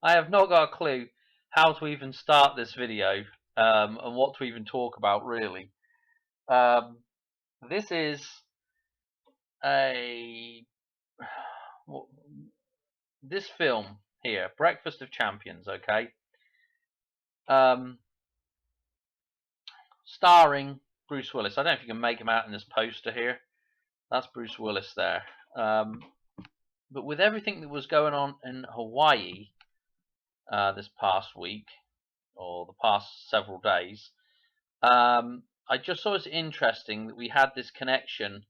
I have not got a clue how to even start this video, and what to even talk about, really. Um, this is a this film here, Breakfast of Champions. Okay, um, starring Bruce Willis. I don't know if you can make him out in this poster here. That's Bruce Willis there. But with everything that was going on in Hawaii this past week, or the past several days, I just thought it was interesting that we had this connection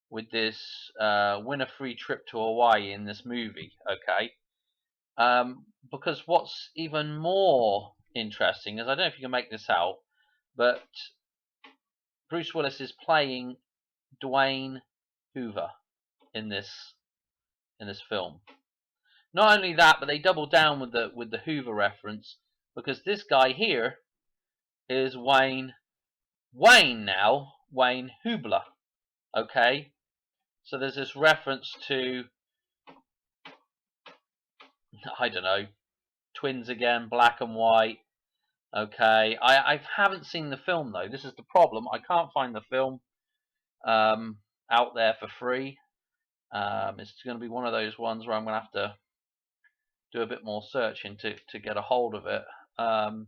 with this win a free trip to Hawaii in this movie. Okay, because what's even more interesting is, I don't know if you can make this out, but Bruce Willis is playing Dwayne Hoover in this film. Not only that, but they double down with the Hoover reference, because this guy here is Wayne now, Wayne Hubler. Okay, so there's this reference to, I don't know, twins again, black and white. Okay, I haven't seen the film though. This is the problem. I can't find the film out there for free. It's going to be one of those ones where I'm going to have to do a bit more searching to get a hold of it. And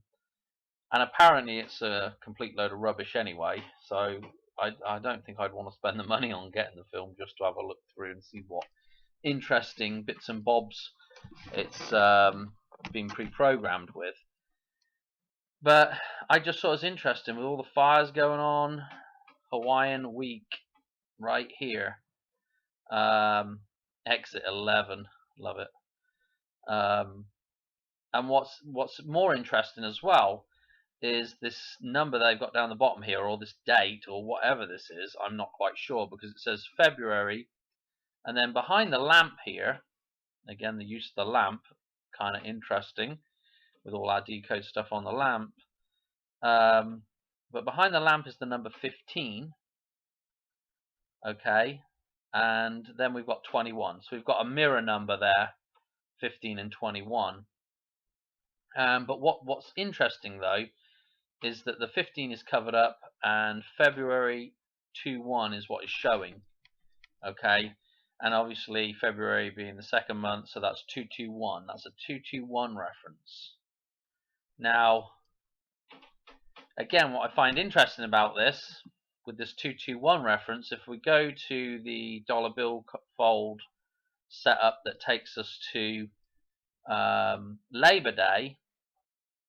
apparently it's a complete load of rubbish anyway, so I don't think I'd want to spend the money on getting the film just to have a look through and see what interesting bits and bobs it's been pre-programmed with. But I just thought it was interesting with all the fires going on. Hawaiian week right here. Exit 11, love it. And what's more interesting as well is this number they've got down the bottom here, or this date, or whatever this is. I'm not quite sure, because it says February, and then behind the lamp here, again the use of the lamp, kind of interesting with all our decode stuff on the lamp. But behind the lamp is the number 15. Okay, and then we've got 21. So we've got a mirror number there, 15 and 21. But what's interesting though is that the 15 is covered up, and February 21 is what is showing. Okay, and obviously February being the second month, so that's 221. That's a 221 reference. Now, again, what I find interesting about this, with this 221 reference, if we go to the dollar bill fold setup that takes us to Labor Day,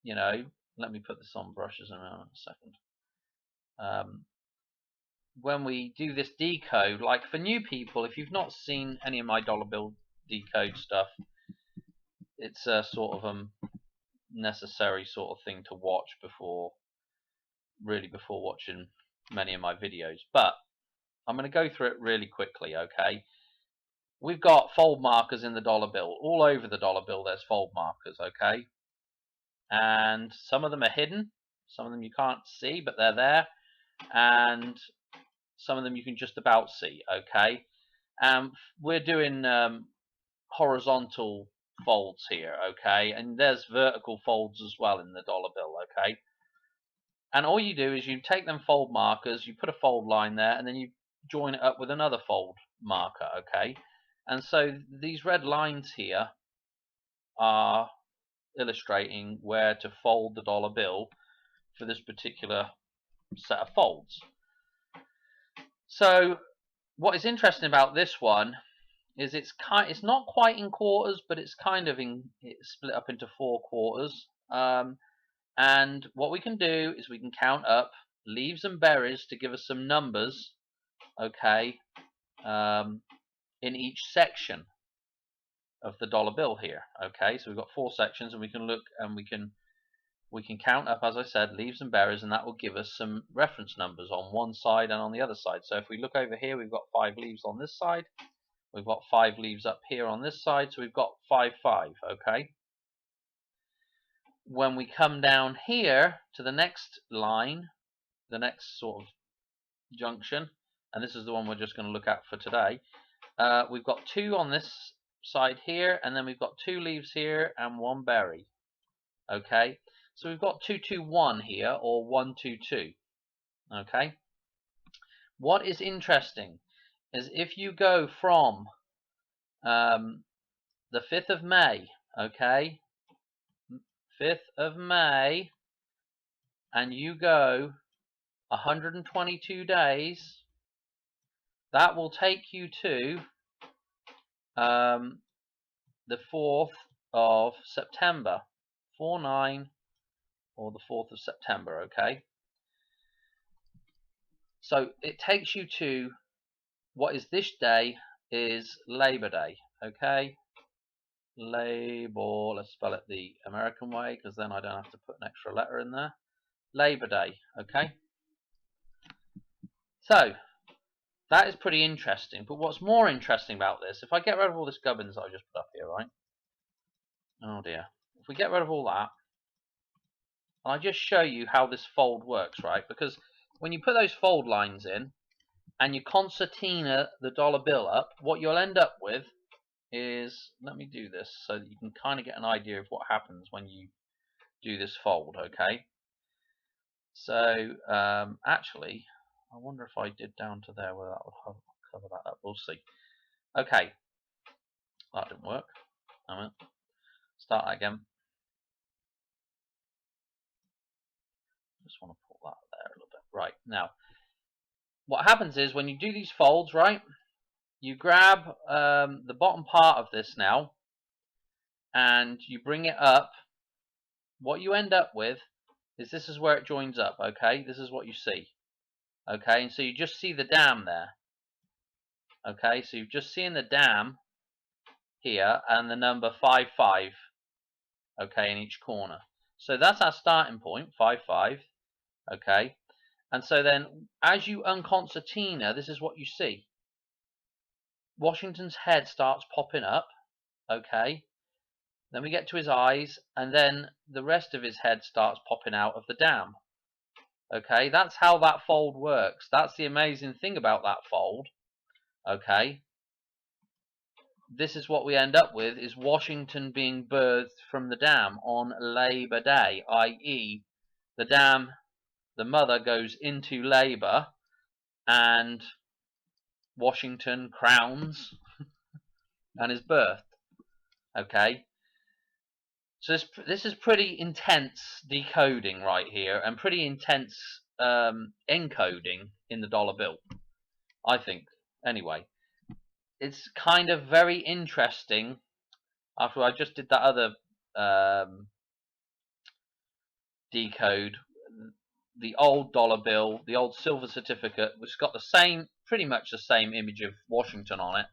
you know, let me put this on brushes in a second. When we do this decode, like for new people, if you've not seen any of my dollar bill decode stuff, it's a sort of necessary sort of thing to watch before watching many of my videos. But I'm going to go through it really quickly. Okay, we've got fold markers in the dollar bill. All over the dollar bill there's fold markers. Okay, and some of them are hidden, some of them you can't see, but they're there, and some of them you can just about see. Okay, we're doing horizontal folds here. Okay, and there's vertical folds as well in the dollar bill. Okay, and all you do is you take them fold markers, you put a fold line there, and then you join it up with another fold marker. Okay, and so these red lines here are illustrating where to fold the dollar bill for this particular set of folds. So what is interesting about this one is it's not quite in quarters, but it's kind of it's split up into 4 quarters. And what we can do is we can count up leaves and berries to give us some numbers. Okay, in each section of the dollar bill here. Okay, so we've got 4 sections, and we can look and we can count up, as I said, leaves and berries, and that will give us some reference numbers on one side and on the other side. So if we look over here, we've got 5 leaves on this side, we've got 5 leaves up here on this side, so we've got 5, 5. Okay, when we come down here to the next line, the next sort of junction, and this is the one we're just going to look at for today, we've got 2 on this side here, and then we've got 2 leaves here and 1 berry. Okay, so we've got 221 here, or 122. Okay, what is interesting is if you go from the 5th of May, okay, 5th of May, and you go 122 days, that will take you to the 4th of September, 4/9, or the 4th of September, okay? So it takes you to what is this day is Labor Day, okay? Labor, let's spell it the American way, because then I don't have to put an extra letter in there. Labor Day, okay? So that is pretty interesting, but what's more interesting about this, if I get rid of all this gubbins that I just put up here, right? Oh dear. If we get rid of all that, I just show you how this fold works, right? Because when you put those fold lines in and you concertina the dollar bill up, what you'll end up with is, let me do this so that you can kind of get an idea of what happens when you do this fold, okay? So actually, I wonder if I did down to there whether that would cover that up. We'll see. Okay, that didn't work. Start that again. Just want to pull that there a little bit. Right, now what happens is when you do these folds, right, you grab the bottom part of this now and you bring it up. What you end up with is this is where it joins up, okay? This is what you see, okay? And so you just see the dam there, okay? So you're just seeing the dam here and the number 55, okay, in each corner. So that's our starting point, 55, okay? And so then as you unconcertina, this is what you see. Washington's head starts popping up, okay? Then we get to his eyes, and then the rest of his head starts popping out of the dam. Okay, that's how that fold works. That's the amazing thing about that fold. Okay, this is what we end up with, is Washington being birthed from the dam on Labor Day, i.e. the dam, the mother goes into labor, and Washington crowns and is birthed. Okay, so this is pretty intense decoding right here, and pretty intense encoding in the dollar bill, I think. Anyway, it's kind of very interesting. After I just did that other decode, the old dollar bill, the old silver certificate, which got the same, pretty much the same image of Washington on it,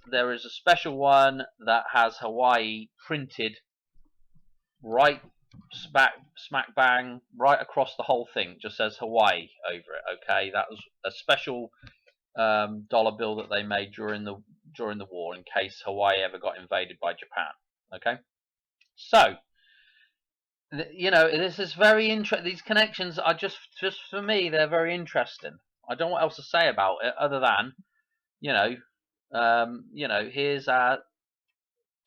there is a special one that has Hawaii printed right smack bang right across the whole thing. It just says Hawaii over it. Okay, that was a special dollar bill that they made during the war in case Hawaii ever got invaded by Japan. Okay, so this is very interesting. These connections are just for me, they're very interesting. I don't know what else to say about it other than here's our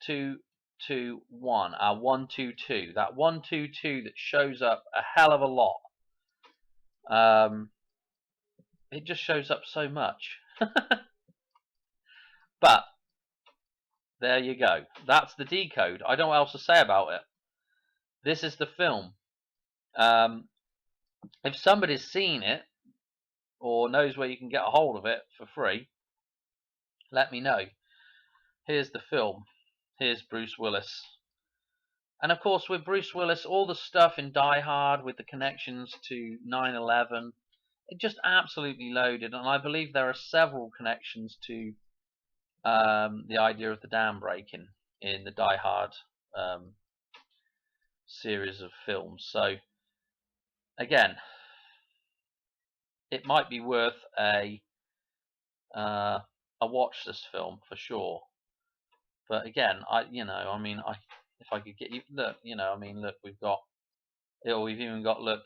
221, our 122. That 122 that shows up a hell of a lot. It just shows up so much. But there you go. That's the decode. I don't know what else to say about it. This is the film. If somebody's seen it or knows where you can get a hold of it for free, let me know. Here's the film. Here's Bruce Willis. And of course, with Bruce Willis, all the stuff in Die Hard with the connections to 9/11, it just absolutely loaded. And I believe there are several connections to the idea of the dam breaking in the Die Hard series of films. So again, it might be worth a watch, this film, for sure. But again, if I could get you, look, look, we've even got, look,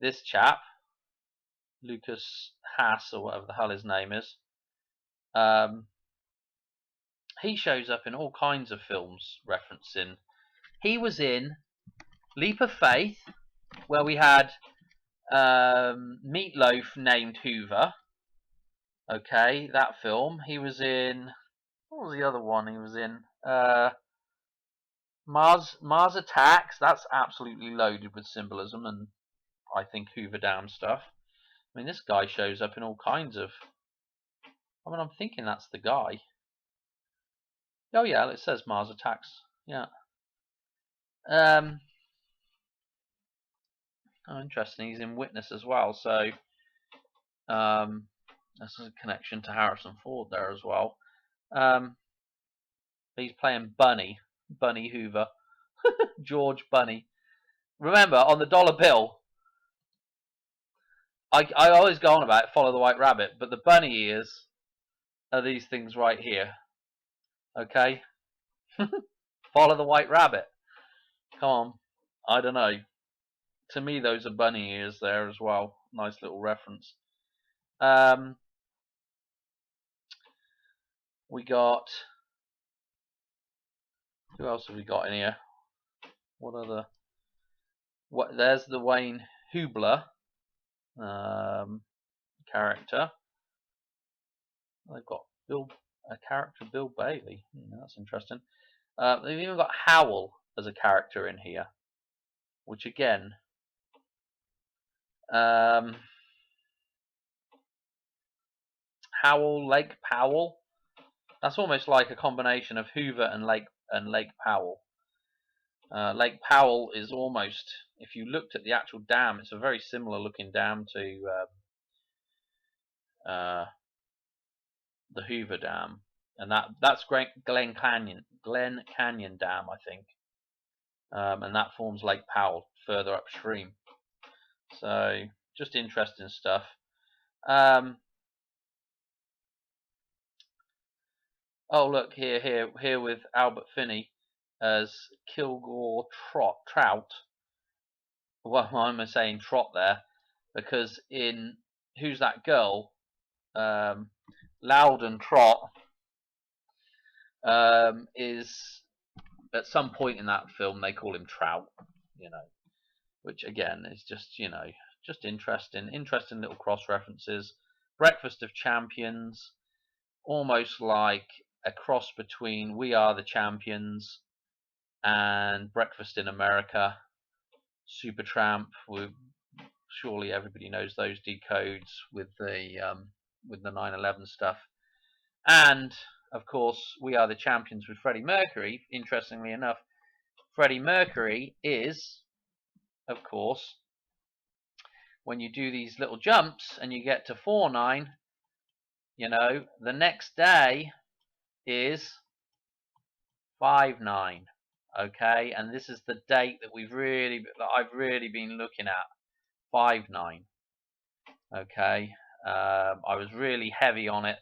this chap, Lucas Haas, or whatever the hell his name is. he shows up in all kinds of films referencing. He was in Leap of Faith, where we had Meatloaf named Hoover. Okay, that film. He was in. What was the other one he was in? Mars Attacks. That's absolutely loaded with symbolism and I think Hoover Dam stuff. I mean, this guy shows up in all kinds of. I mean, I'm thinking that's the guy. Oh yeah, it says Mars Attacks. Yeah. Oh, interesting. He's in Witness as well, so that's a connection to Harrison Ford there as well. He's playing Bunny Hoover, George Bunny. Remember, on the dollar bill, I always go on about follow the white rabbit, but the bunny ears are these things right here. Okay, follow the white rabbit. Come on, I don't know. To me, those are bunny ears there as well. Nice little reference. We got. Who else have we got in here? What other? What? There's the Wayne Hubler character. They've got a character, Bill Bailey. That's interesting. They've even got Howell as a character in here, which again, Howell, Lake Powell. That's almost like a combination of Hoover and Lake Powell. Lake Powell is almost, if you looked at the actual dam, it's a very similar looking dam to the Hoover Dam, and that's Glen Canyon Dam, I think, and that forms Lake Powell further upstream. So just interesting stuff. Oh look here with Albert Finney as Kilgore Trout. Well, why am I saying Trot there? Because in Who's That Girl, Loudon Trot is at some point in that film they call him Trout, which again is just just interesting little cross references. Breakfast of Champions, almost like a cross between We Are the Champions and Breakfast in America. Supertramp, surely everybody knows those decodes with the 9/11 stuff, and of course We Are the Champions with Freddie Mercury. Interestingly enough, Freddie Mercury is, of course, when you do these little jumps and you get to 4/9, the next day is 5/9. Okay, and this is the date that I've really been looking at, 5/9. Okay, I was really heavy on it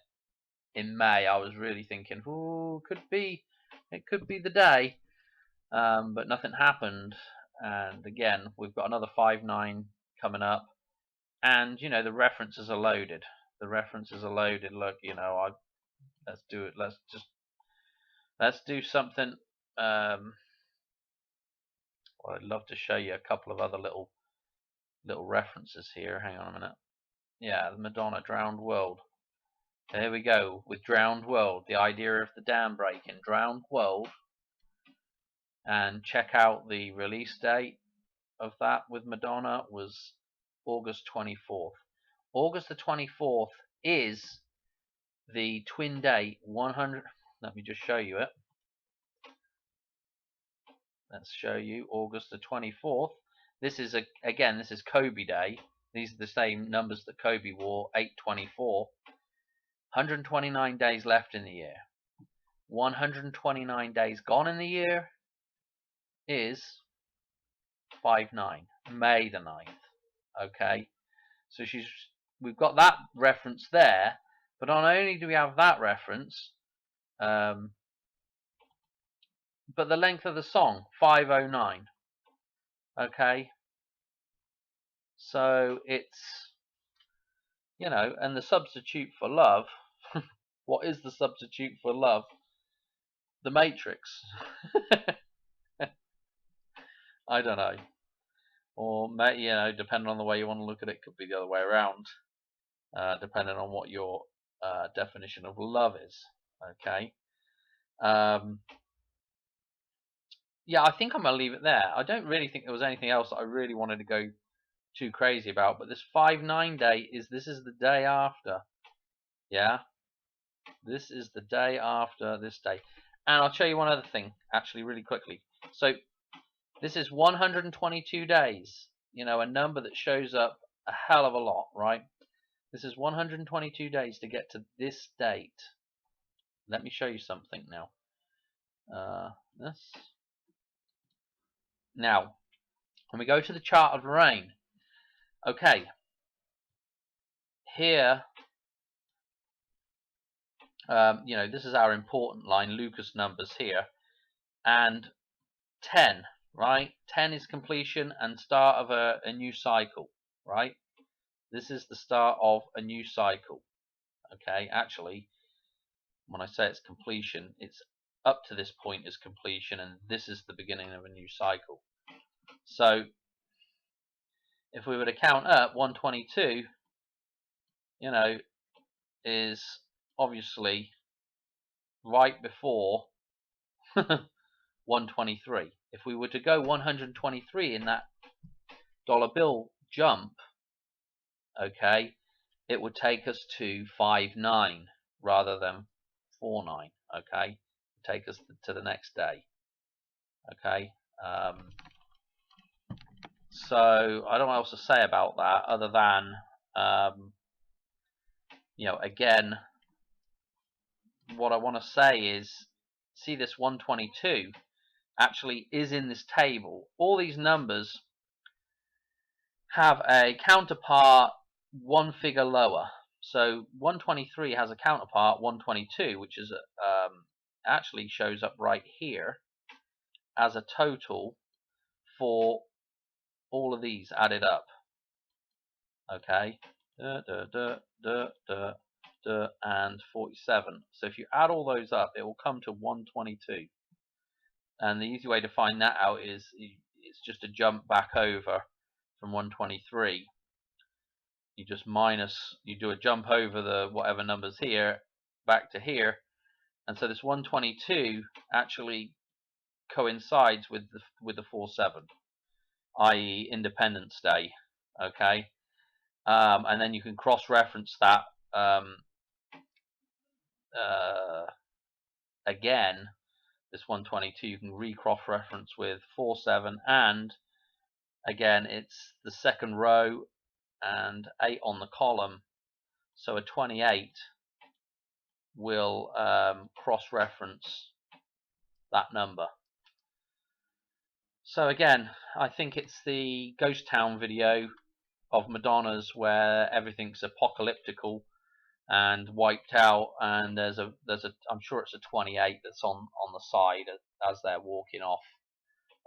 in May. I was really thinking, it could be the day, but nothing happened. And again, we've got another 5/9 coming up, and the references are loaded. Look, let's do it. Let's do something. Well, I'd love to show you a couple of other little references here. Hang on a minute. Yeah, the Madonna Drowned World. There we go with Drowned World. The idea of the dam breaking, Drowned World. And check out the release date of that with Madonna was August 24th. August the 24th is the twin date 100. Let me just show you it. Let's show you August the 24th. This is this is Kobe Day. These are the same numbers that Kobe wore, 8/24. 129 days left in the year. 129 days gone in the year is 5/9, May the 9th. Okay, so we've got that reference there, but not only do we have that reference, but the length of the song, 5:09. Okay, so it's and the substitute for love. What is the substitute for love? the Matrix. I don't know. Or, you know, depending on the way you want to look at it, could be the other way around, depending on what your definition of love is. Okay. Yeah, I think I'm going to leave it there. I don't really think there was anything else that I really wanted to go too crazy about, but this 5-9 day this is the day after. Yeah, this is the day after this day. And I'll show you one other thing, actually, really quickly. So this is 122 days, you know, a number that shows up a hell of a lot, right? This is 122 days to get to this date. Let me show you something now. This. Now, when we go to the chart of rain, okay, here, you know, this is our important line, Lucas numbers here, and 10, right? 10 is completion and start of a new cycle, right? This is the start of a new cycle. Okay, actually, when I say it's completion, it's up to this point is completion, and this is the beginning of a new cycle. So if we were to count up, 122, you know, is obviously right before 123. If we were to go 123 in that dollar bill jump, okay, it would take us to 5-9 rather than 4-9. Okay, take us to the next day. Okay, so I don't know what else to say about that other than you know, again, what I want to say is, see, this 122 actually is in this table. All these numbers have a counterpart one figure lower. So 123 has a counterpart 122, which is actually shows up right here as a total for all of these added up. Okay, and 47. So if you add all those up, it will come to 122. And the easy way to find that out is it's just a jump back over from 123. You just you do a jump over the whatever numbers here back to here, and so this 122 actually coincides with the 47, i.e. Independence Day. Okay, and then you can cross-reference that again. This 122 you can re-cross-reference with 47, and again it's the second row and 8 on the column, so a 28 will cross-reference that number. So again, I think it's the Ghost Town video of Madonna's where everything's apocalyptical and wiped out, and there's a I'm sure it's a 28 that's on the side as they're walking off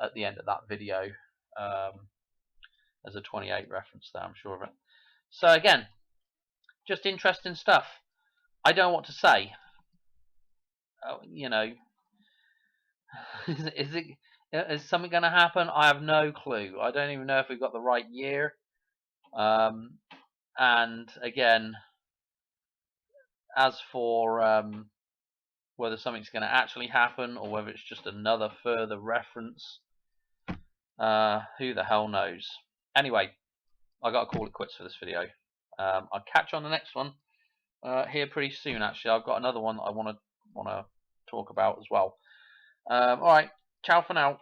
at the end of that video. There's a 28 reference there, I'm sure of it. So again, just interesting stuff. I don't know what to say. You know, is something going to happen? I have no clue. I don't even know if we've got the right year. And again, as for whether something's going to actually happen or whether it's just another further reference, who the hell knows? Anyway, I got to call it quits for this video. I'll catch you on the next one here pretty soon. Actually, I've got another one that I want to talk about as well. All right, ciao for now.